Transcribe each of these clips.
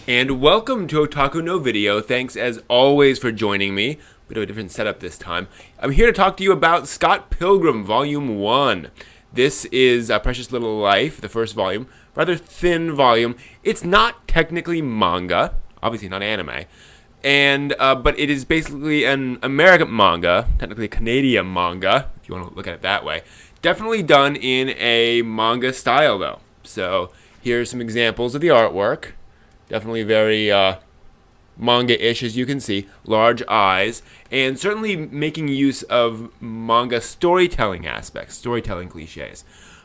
And welcome to Otaku No Video. Thanks as always for joining me. Bit of a different setup this time. I'm here to talk to you about Scott Pilgrim Volume 1. This is A Precious Little Life, the first volume. Rather thin volume. It's not technically manga, obviously not anime. But it is basically an American manga, technically a Canadian manga, if you want to look at it that way. Definitely done in a manga style though. So here's some examples of the artwork. Definitely very manga-ish, as you can see. Large eyes. And certainly making use of manga storytelling aspects, storytelling cliches.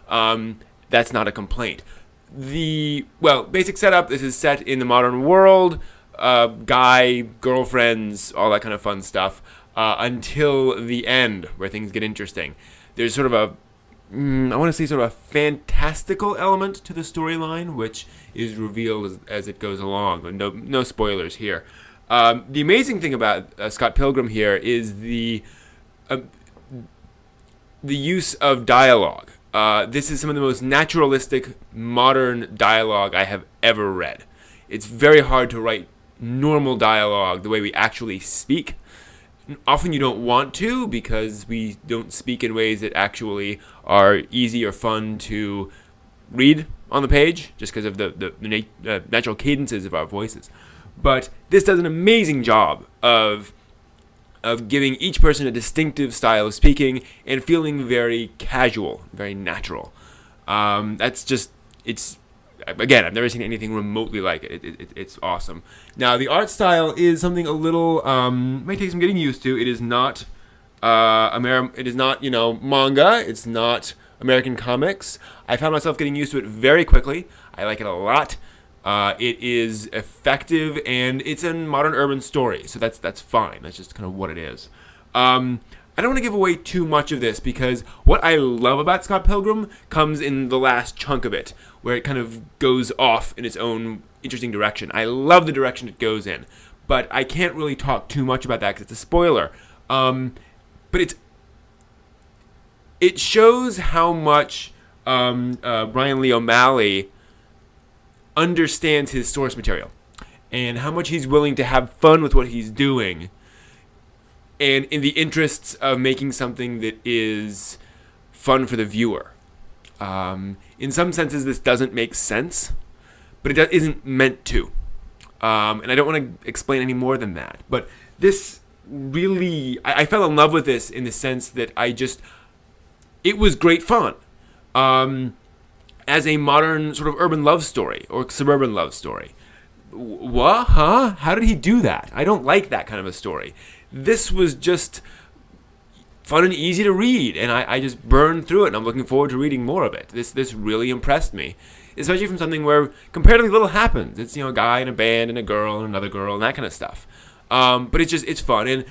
That's not a complaint. Basic setup, this is set in the modern world. Guy, girlfriends, all that kind of fun stuff. Until the end, where things get interesting. There's sort of a fantastical element to the storyline, which is revealed as it goes along. No spoilers here. The amazing thing about Scott Pilgrim here is the use of dialogue. This is some of the most naturalistic modern dialogue I have ever read. It's very hard to write normal dialogue the way we actually speak. Often you don't want to, because we don't speak in ways that actually are easy or fun to read on the page, just because of the natural cadences of our voices. But this does an amazing job of giving each person a distinctive style of speaking and feeling very casual, very natural. Again, I've never seen anything remotely like it. It's awesome. Now, the art style is something a little might take some getting used to. It is not It is not manga. It's not American comics. I found myself getting used to it very quickly. I like it a lot. It is effective, and it's a modern urban story, so that's fine. That's just kind of what it is. I don't want to give away too much of this, because what I love about Scott Pilgrim comes in the last chunk of it, where it kind of goes off in its own interesting direction. I love the direction it goes in, but I can't really talk too much about that because it's a spoiler. But it shows how much Brian Lee O'Malley understands his source material, and how much he's willing to have fun with what he's doing, and in the interests of making something that is fun for the viewer. In some senses, this doesn't make sense, but it isn't meant to. And I don't want to explain any more than that. But this really, I fell in love with this in the sense that it was great fun. As a modern sort of urban love story or suburban love story. What? Huh? How did he do that? I don't like that kind of a story. This was just fun and easy to read, and I just burned through it, and I'm looking forward to reading more of it. This really impressed me, especially from something where comparatively little happens. It's a guy and a band and a girl and another girl and that kind of stuff. But it's fun, and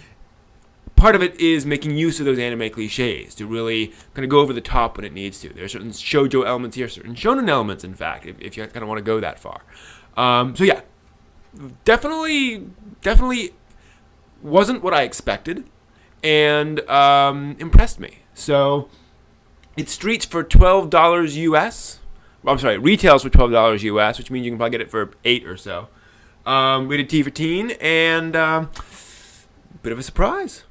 part of it is making use of those anime cliches to really kind of go over the top when it needs to. There are certain shoujo elements here, certain shonen elements, in fact, if you kind of want to go that far. So yeah, definitely wasn't what I expected, and impressed me. So it streets for $12 US. I'm sorry, retails for $12 US, which means you can probably get it for $8 or so. Rated T for teen, and bit of a surprise.